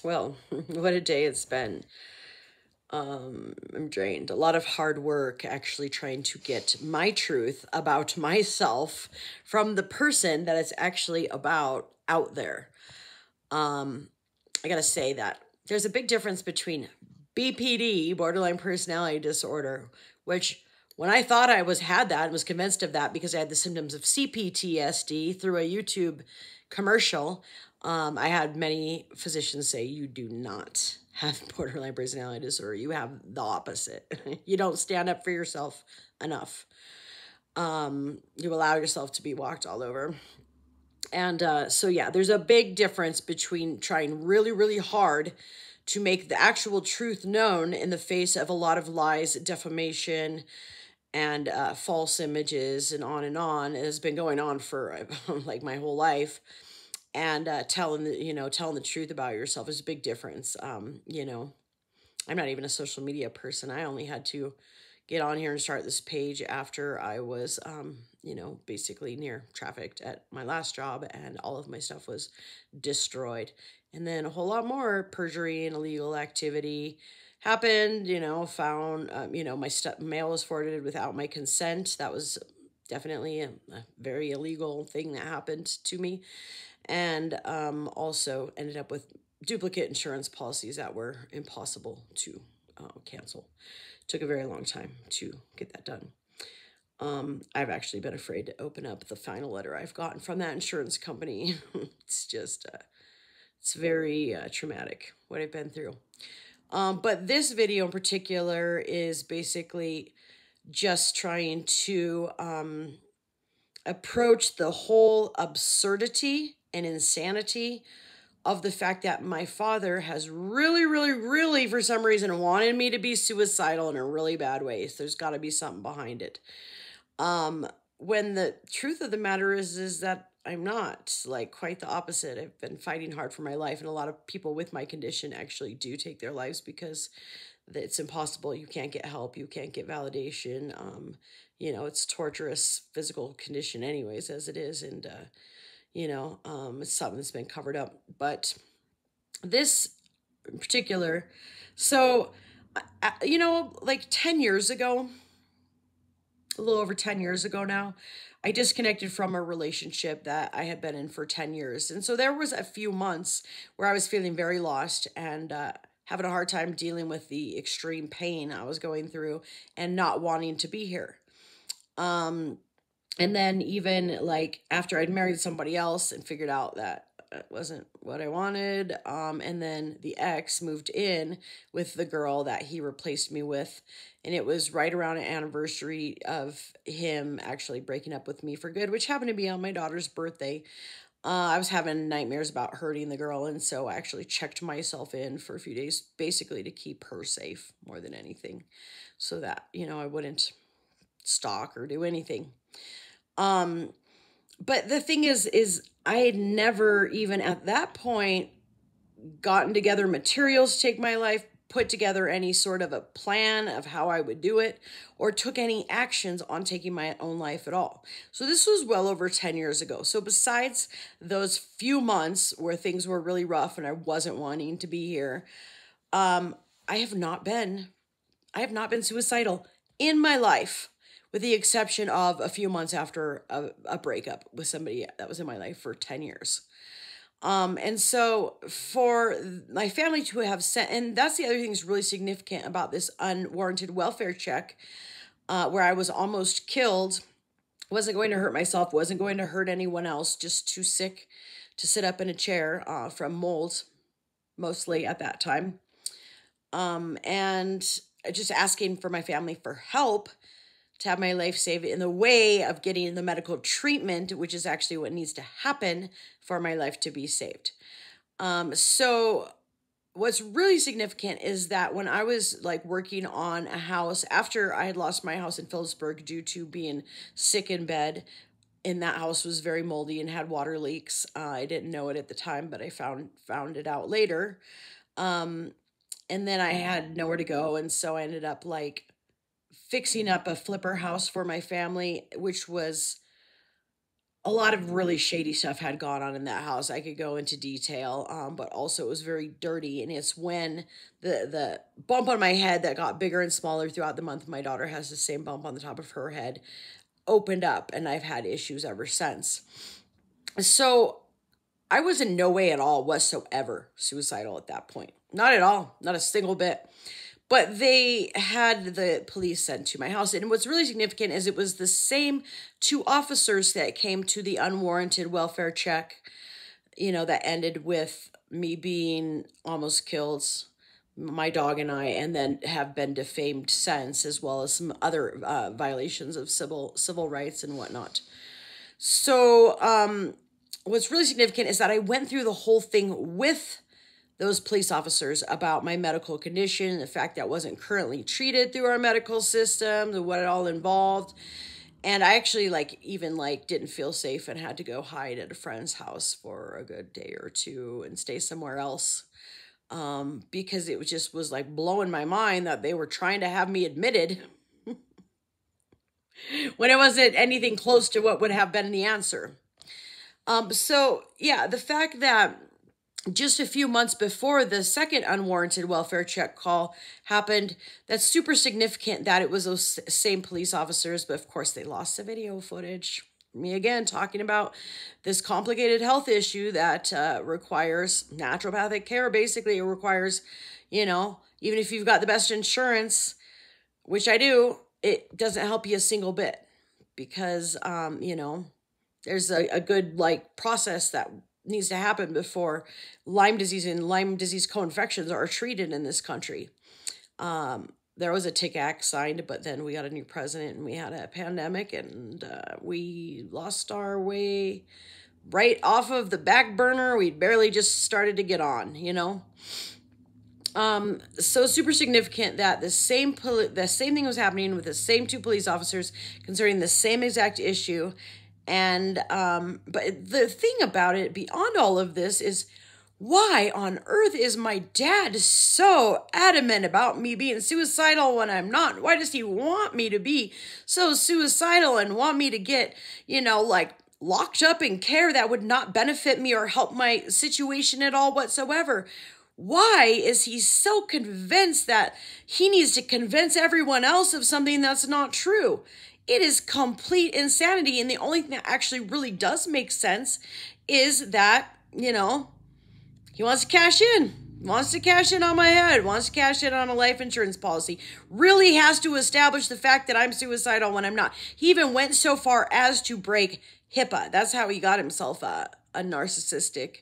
Well, what a day it's been. I'm drained. A lot of hard work actually trying to get my truth about myself from the person that it's actually about out there. I gotta say that there's a big difference between BPD, borderline personality disorder, which when I thought I had that and was convinced of that because I had the symptoms of CPTSD through a YouTube commercial, I had many physicians say you do not have borderline personality disorder. You have the opposite. You don't stand up for yourself enough. You allow yourself to be walked all over. And so, yeah, there's a big difference between trying really, really hard to make the actual truth known in the face of a lot of lies, defamation, and false images, and on and on. It has been going on for like my whole life. And telling the truth about yourself is a big difference. I'm not even a social media person. I only had to get on here and start this page after I was, basically near trafficked at my last job, and all of my stuff was destroyed. And then a whole lot more perjury and illegal activity happened, found, my mail was forwarded without my consent. That was definitely a very illegal thing that happened to me. And also ended up with duplicate insurance policies that were impossible to cancel. Took a very long time to get that done. I've actually been afraid to open up the final letter I've gotten from that insurance company. It's just, it's very traumatic what I've been through. But this video in particular is basically just trying to approach the whole absurdity and insanity of the fact that my father has really, really, really, for some reason, wanted me to be suicidal in a really bad way. So there's got to be something behind it. When the truth of the matter is that I'm not, like, quite the opposite. I've been fighting hard for my life, and a lot of people with my condition actually do take their lives because it's impossible. You can't get help. You can't get validation. It's torturous physical condition anyways, as it is. And, it's something that's been covered up. But this in particular, so, like 10 years ago, a little over 10 years ago now, I disconnected from a relationship that I had been in for 10 years. And so there was a few months where I was feeling very lost and having a hard time dealing with the extreme pain I was going through and not wanting to be here. And then even like after I'd married somebody else and figured out that it wasn't what I wanted. And then the ex moved in with the girl that he replaced me with. And it was right around an anniversary of him actually breaking up with me for good, which happened to be on my daughter's birthday. I was having nightmares about hurting the girl. And so I actually checked myself in for a few days, basically to keep her safe more than anything, so that, I wouldn't stalk or do anything. But the thing is I had never even at that point gotten together materials to take my life, put together any sort of a plan of how I would do it, or took any actions on taking my own life at all. So this was well over 10 years ago. So besides those few months where things were really rough and I wasn't wanting to be here, I have not been suicidal in my life, with the exception of a few months after a breakup with somebody that was in my life for 10 years. And so for my family to have sent, and that's the other thing that's really significant about this unwarranted welfare check, where I was almost killed, wasn't going to hurt myself, wasn't going to hurt anyone else, just too sick to sit up in a chair from mold, mostly at that time. And just asking for my family for help to have my life saved in the way of getting the medical treatment, which is actually what needs to happen for my life to be saved. So what's really significant is that when I was like working on a house after I had lost my house in Phillipsburg due to being sick in bed, and that house was very moldy and had water leaks. I didn't know it at the time, but I found it out later. And then I had nowhere to go. And so I ended up like fixing up a flipper house for my family, which was a lot of really shady stuff had gone on in that house. I could go into detail, but also it was very dirty. And it's when the bump on my head that got bigger and smaller throughout the month, my daughter has the same bump on the top of her head, opened up, and I've had issues ever since. So I was in no way at all whatsoever suicidal at that point. Not at all, not a single bit. But they had the police sent to my house. And what's really significant is it was the same two officers that came to the unwarranted welfare check, that ended with me being almost killed, my dog and I, and then have been defamed since, as well as some other violations of civil rights and whatnot. So what's really significant is that I went through the whole thing with those police officers about my medical condition, the fact that I wasn't currently treated through our medical system, what it all involved. And I actually even didn't feel safe and had to go hide at a friend's house for a good day or two and stay somewhere else. Because it just was blowing my mind that they were trying to have me admitted when it wasn't anything close to what would have been the answer. So yeah, the fact that just a few months before the second unwarranted welfare check call happened, that's super significant that it was those same police officers, but of course they lost the video footage. Me again, talking about this complicated health issue that requires naturopathic care. Basically, it requires, even if you've got the best insurance, which I do, it doesn't help you a single bit because, there's a good process that needs to happen before Lyme disease and Lyme disease co-infections are treated in this country. There was a TIC Act signed, but then we got a new president and we had a pandemic and we lost our way right off of the back burner. We barely just started to get on, So super significant that the same thing was happening with the same two police officers concerning the same exact issue. And but the thing about it beyond all of this is, why on earth is my dad so adamant about me being suicidal when I'm not? Why does he want me to be so suicidal and want me to get, locked up in care that would not benefit me or help my situation at all whatsoever? Why is he so convinced that he needs to convince everyone else of something that's not true? It is complete insanity. And the only thing that actually really does make sense is that, he wants to cash in. Wants to cash in on my head. Wants to cash in on a life insurance policy. Really has to establish the fact that I'm suicidal when I'm not. He even went so far as to break HIPAA. That's how he got himself a narcissistic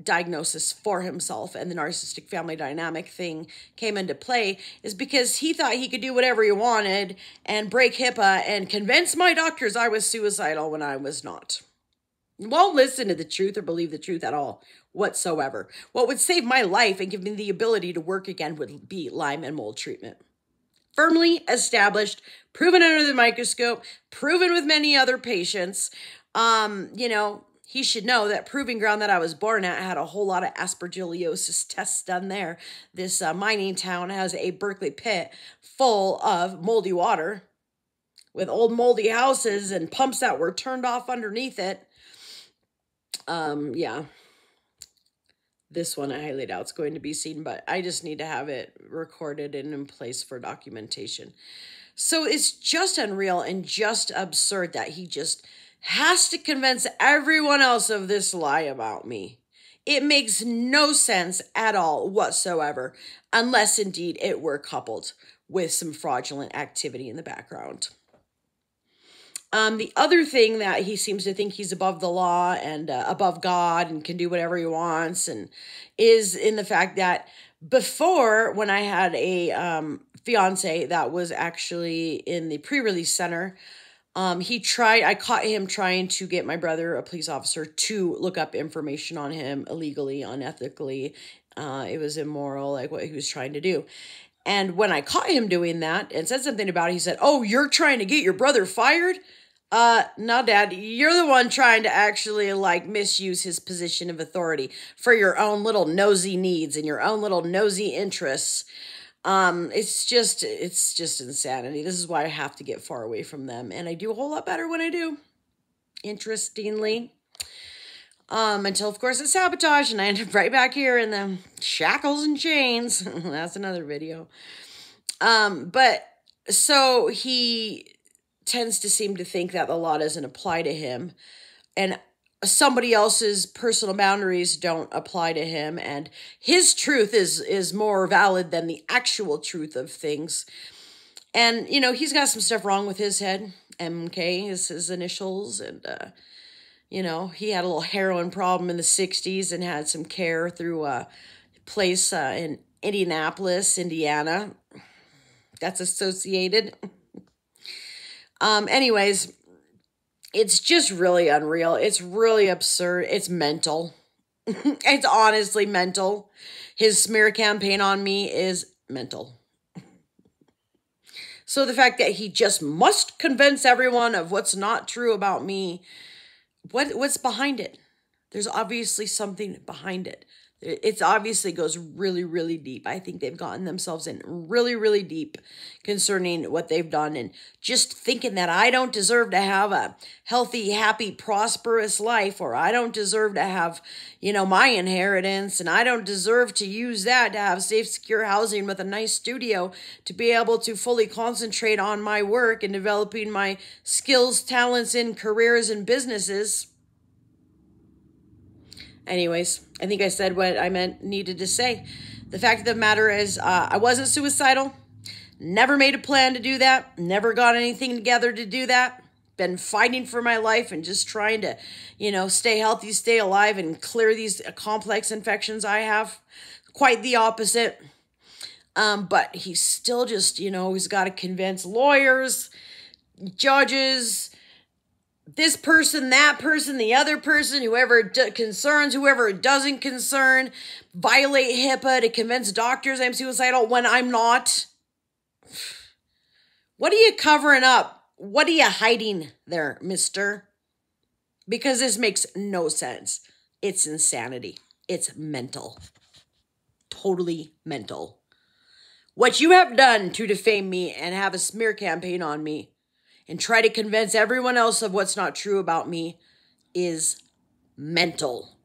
diagnosis for himself, and the narcissistic family dynamic thing came into play, is because he thought he could do whatever he wanted and break HIPAA and convince my doctors I was suicidal when I was not. Won't listen to the truth or believe the truth at all whatsoever. What would save my life and give me the ability to work again would be Lyme and mold treatment. Firmly established, proven under the microscope, proven with many other patients. He should know that proving ground that I was born at had a whole lot of aspergillosis tests done there. This mining town has a Berkeley pit full of moldy water with old moldy houses and pumps that were turned off underneath it. Yeah. This one I highly doubt it's going to be seen, but I just need to have it recorded and in place for documentation. So it's just unreal and just absurd that he just has to convince everyone else of this lie about me. It makes no sense at all whatsoever, unless indeed it were coupled with some fraudulent activity in the background. The other thing that he seems to think he's above the law and above God and can do whatever he wants, and is in the fact that before, when I had a fiance that was actually in the pre-release center, I caught him trying to get my brother, a police officer, to look up information on him illegally, unethically. It was immoral, what he was trying to do. And when I caught him doing that and said something about it, he said, "Oh, you're trying to get your brother fired?" No, Dad, you're the one trying to actually misuse his position of authority for your own little nosy needs and your own little nosy interests. It's just insanity. This is why I have to get far away from them. And I do a whole lot better when I do. interestingly. Until, of course, it's sabotage, and I end up right back here in the shackles and chains. That's another video. But so he tends to seem to think that the law doesn't apply to him, and somebody else's personal boundaries don't apply to him, and his truth is more valid than the actual truth of things. And, you know, he's got some stuff wrong with his head. MK is his initials, and, you know, he had a little heroin problem in the 60s and had some care through a place in Indianapolis, Indiana. That's associated. Anyways, it's just really unreal. It's really absurd. It's mental. It's honestly mental. His smear campaign on me is mental. So the fact that he just must convince everyone of what's not true about me, what's behind it? There's obviously something behind it. It obviously goes really, really deep. I think they've gotten themselves in really, really deep concerning what they've done, and just thinking that I don't deserve to have a healthy, happy, prosperous life, or I don't deserve to have, you know, my inheritance, and I don't deserve to use that to have safe, secure housing with a nice studio to be able to fully concentrate on my work and developing my skills, talents, and careers and businesses. Anyways, I think I said what I needed to say. The fact of the matter is, I wasn't suicidal. Never made a plan to do that. Never got anything together to do that. Been fighting for my life and just trying to, you know, stay healthy, stay alive, and clear these complex infections I have. Quite the opposite. But he's still just, you know, he's got to convince lawyers, judges, this person, that person, the other person, whoever concerns, whoever it doesn't concern, violate HIPAA to convince doctors I'm suicidal when I'm not. What are you covering up? What are you hiding there, mister? Because this makes no sense. It's insanity. It's mental. Totally mental. What you have done to defame me and have a smear campaign on me and try to convince everyone else of what's not true about me is mental.